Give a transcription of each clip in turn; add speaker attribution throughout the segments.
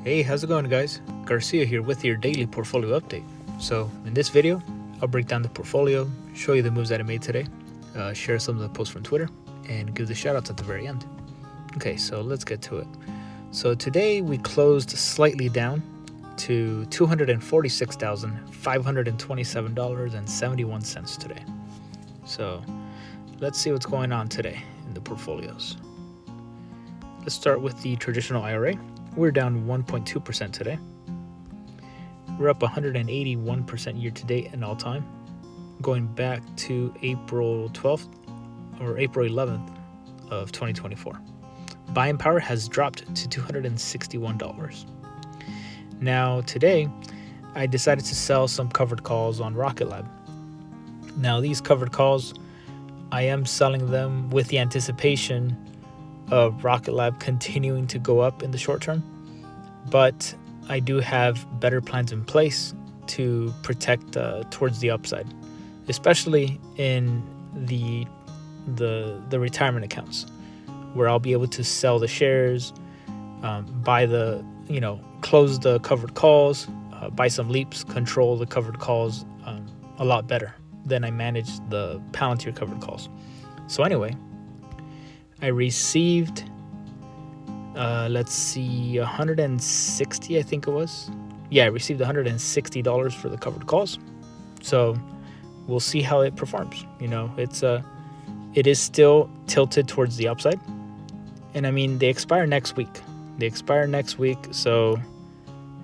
Speaker 1: Hey, how's it going, guys? Garcia here with your daily portfolio update. So in this video, I'll break down the portfolio, show you the moves that I made today, share some of the posts from Twitter, and give the shout outs at the very end. Okay, so let's get to it. So today we closed slightly down to $246,527.71 today. So let's see what's going on today in the portfolios. Let's start with the traditional IRA. We're down 1.2% today. We're up 181% year to date and all time, going back to April 12th or April 11th of 2024. Buying power has dropped to $261. Now today, I decided to sell some covered calls on Rocket Lab. Now these covered calls, I am selling them with the anticipation of Rocket Lab continuing to go up in the short term, but I do have better plans in place to protect towards the upside, especially in the retirement accounts, where I'll be able to sell the shares, close the covered calls, buy some leaps, control the covered calls a lot better than I managed the Palantir covered calls. So anyway, I received, 160, I think it was. Yeah, I received $160 for the covered calls. So we'll see how it performs. It is still tilted towards the upside. And I mean, they expire next week. So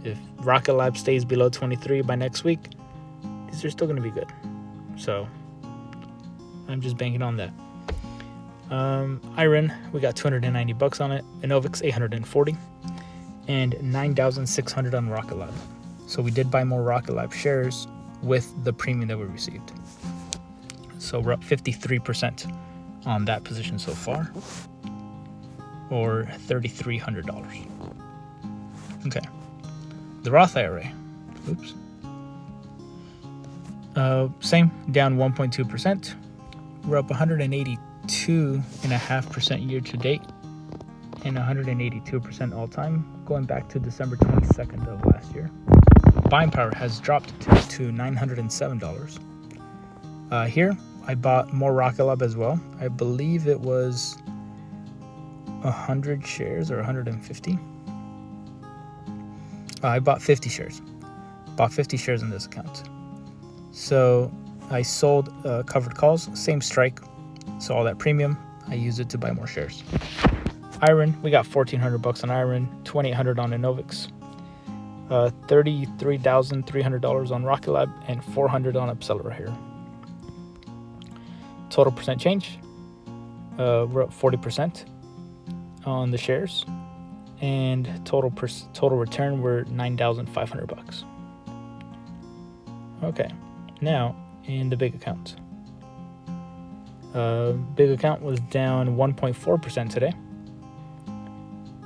Speaker 1: if Rocket Lab stays below 23 by next week, these are still going to be good. So I'm just banking on that. Iron, we got $290 on it. Innovix, $840, and $9,600 on Rocket Lab. So we did buy more Rocket Lab shares with the premium that we received. So we're up 53% on that position so far, or $3,300. Okay, the Roth IRA. Same, down 1.2%. We're up 182.5% year to date and 182% all time, going back to December 22nd of last year. Buying power has dropped to $907. Here, I bought more Rocket Lab as well. I believe it was 100 shares or 150. I bought 50 shares. Bought 50 shares in this account. So I sold covered calls, same strike. So all that premium, I used it to buy more shares. Iron, we got $1,400 on Iron, $2,800 on Innovix, $33,300 on Rocket Lab, and $400 on Accelera here. Total percent change, we're up 40% on the shares, and total return, we're $9,500. Okay, now in the big account. Big account was down 1.4% today.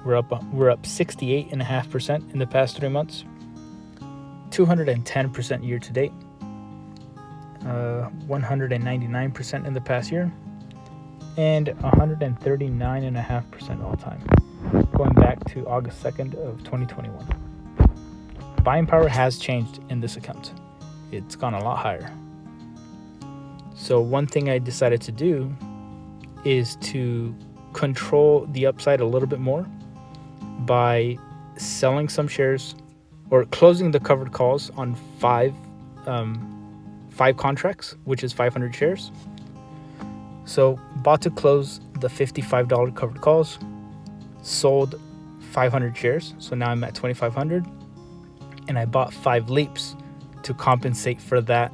Speaker 1: We're up 68.5% in the past 3 months, 210% year to date, 199% in the past year, and 139.5% all time, going back to August 2nd of 2021. Buying power has changed in this account. It's gone a lot higher. So one thing I decided to do is to control the upside a little bit more by selling some shares or closing the covered calls on five contracts, which is 500 shares. So bought to close the $55 covered calls, sold 500 shares. So now I'm at 2,500, and I bought 5 leaps to compensate for that,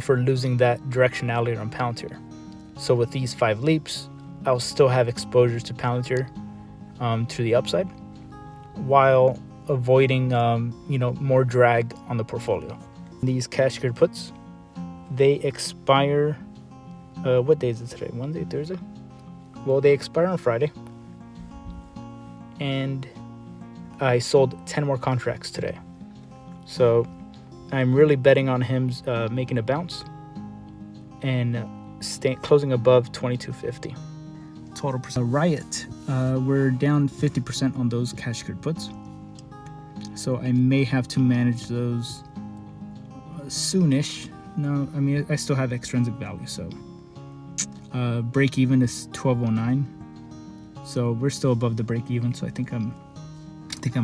Speaker 1: for losing that directionality on Palantir. So with these 5 leaps, I'll still have exposures to Palantir to the upside, while avoiding more drag on the portfolio. These cash secured puts, they expire. What day is it today? Wednesday, Thursday? Well, they expire on Friday, and I sold 10 more contracts today. So I'm really betting on him making a bounce and closing above 2250. total percent. Riot, we're down 50% on those cash secured puts. So I may have to manage those soonish. No, I mean, I still have extrinsic value, so break even is 1209. So we're still above the break even, so I think I'm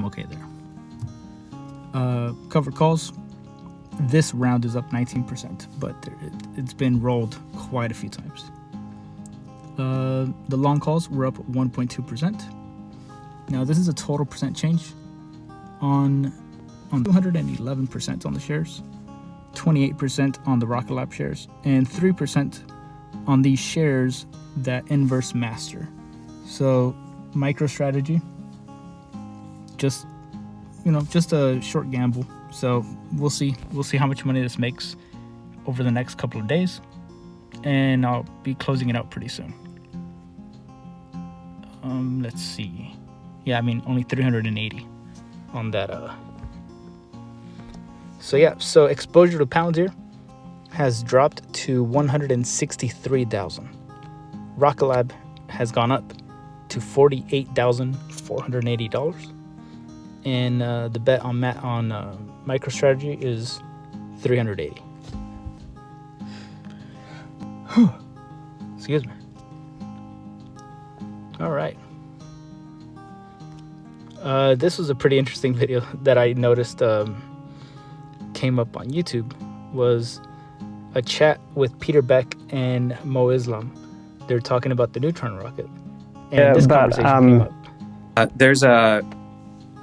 Speaker 1: okay there. Covered calls. This round is up 19%, but it's been rolled quite a few times. The long calls were up 1.2%. Now this is a total percent change on 211% on the shares, 28% on the Rocket Lab shares, and 3% on these shares that inverse master. So MicroStrategy, just a short gamble. So we'll see how much money this makes over the next couple of days, and I'll be closing it out pretty soon. Let's see. Yeah, I mean, only 380 on that. So exposure to Palantir has dropped to 163,000. Rocket Lab has gone up to $48,480. And the bet on MicroStrategy is 380. Excuse me. All right. This was a pretty interesting video that I noticed came up on YouTube. Was a chat with Peter Beck and Mo Islam. They're talking about the neutron rocket, and this conversation came up.
Speaker 2: There's a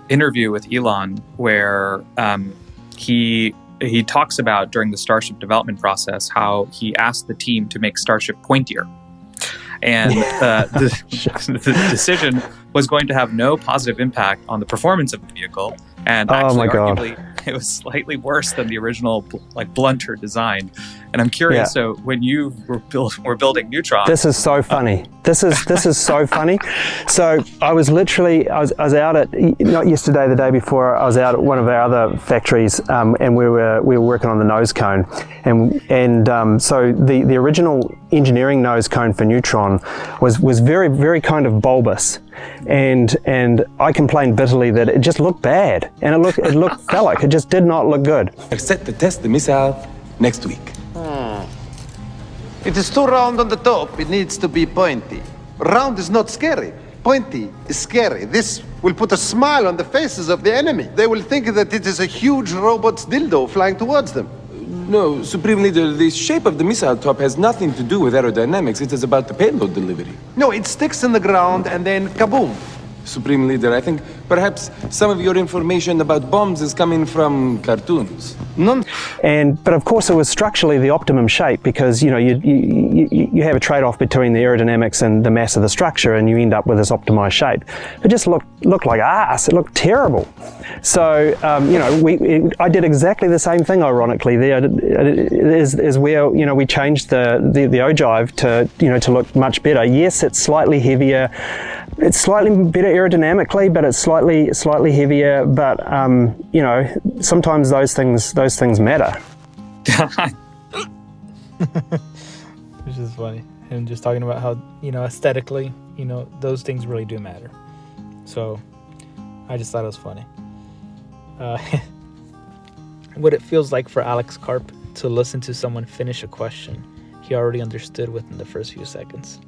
Speaker 2: interview with Elon where he talks about during the Starship development process how he asked the team to make Starship pointier, and the decision was going to have no positive impact on the performance of the vehicle, and actually arguably it was slightly worse than the original blunter design. And I'm curious, so when you were building Neutron,
Speaker 3: this is so funny. This is so funny. So I was out at, not yesterday, the day before, I was out at one of our other factories, and we were working on the nose cone, and so the original engineering nose cone for Neutron was very, very kind of bulbous, and I complained bitterly that it just looked bad, and it looked phallic. It just did not look good.
Speaker 4: They're set to test the missile next week.
Speaker 5: It is too round on the top. It needs to be pointy. Round is not scary. Pointy is scary. This will put a smile on the faces of the enemy. They will think that it is a huge robot's dildo flying towards them.
Speaker 4: No, Supreme Leader, the shape of the missile top has nothing to do with aerodynamics. It is about the payload delivery.
Speaker 5: No, it sticks in the ground and then kaboom.
Speaker 4: Supreme Leader, I think perhaps some of your information about bombs is coming from cartoons.
Speaker 3: But of course it was structurally the optimum shape, because you have a trade-off between the aerodynamics and the mass of the structure, and you end up with this optimized shape. It just looked like ass. It looked terrible. So I did exactly the same thing, ironically. There is where we changed the ogive to look much better. Yes, it's slightly heavier. It's slightly better aerodynamically, but it's slightly heavier. But sometimes those things matter.
Speaker 1: Which is funny. Him just talking about how aesthetically, those things really do matter. So I just thought it was funny. What it feels like for Alex Karp to listen to someone finish a question he already understood within the first few seconds.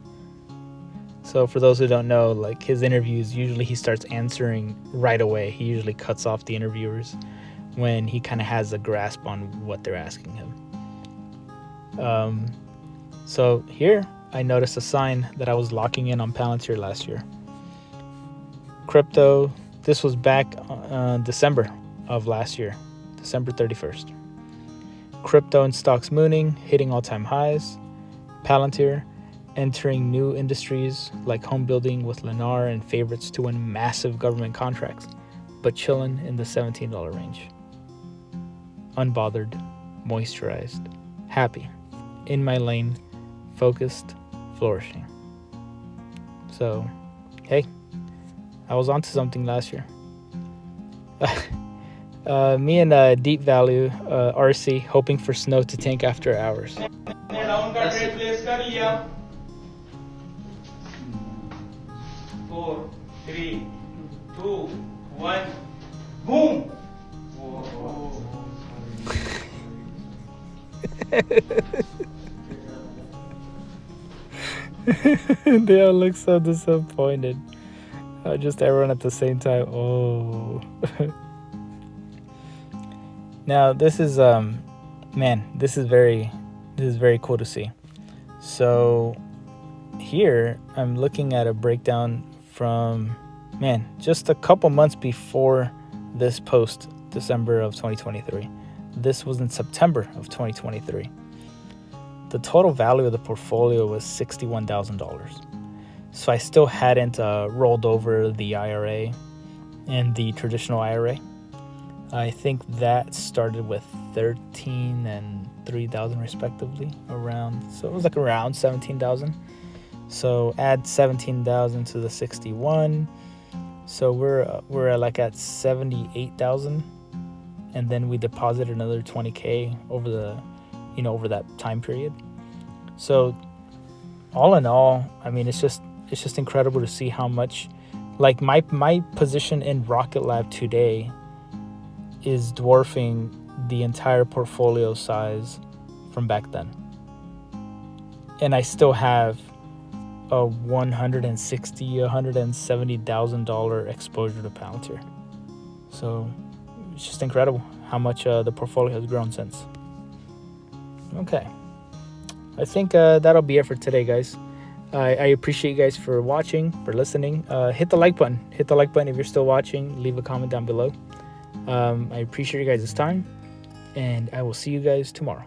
Speaker 1: So for those who don't know, his interviews, usually he starts answering right away. He usually cuts off the interviewers when he kind of has a grasp on what they're asking him. So here I noticed a sign that I was locking in on Palantir last year. Crypto, this was back December of last year, December 31st. Crypto and stocks mooning, hitting all-time highs. Palantir entering new industries like home building with Lennar and favorites to win massive government contracts, but chilling in the $17 range. Unbothered, moisturized, happy, in my lane, focused, flourishing. So, hey, I was onto something last year. Me and Deep Value, RC, hoping for snow to tank after hours. 3, 2, 1, boom! Whoa. They all look so disappointed. Just everyone at the same time. Oh. Now this is this is very cool to see. So here I'm looking at a breakdown from just a couple months before this post, December of 2023. This was in September of 2023. The total value of the portfolio was $61,000. So I still hadn't rolled over the IRA and the traditional IRA. I think that started with 13 and 3,000 respectively, so it was like around 17,000. So add 17,000 to the 61, so we're at 78,000, and then we deposited another 20K over that time period. So all in all, I mean, it's just incredible to see how much, like my position in Rocket Lab today is dwarfing the entire portfolio size from back then. And I still have a $170,000 exposure to Palantir. So it's just incredible how much the portfolio has grown since. Okay. I think that'll be it for today, guys. I appreciate you guys for watching, for listening. Hit the like button. Hit the like button if you're still watching. Leave a comment down below. I appreciate you guys' time, and I will see you guys tomorrow.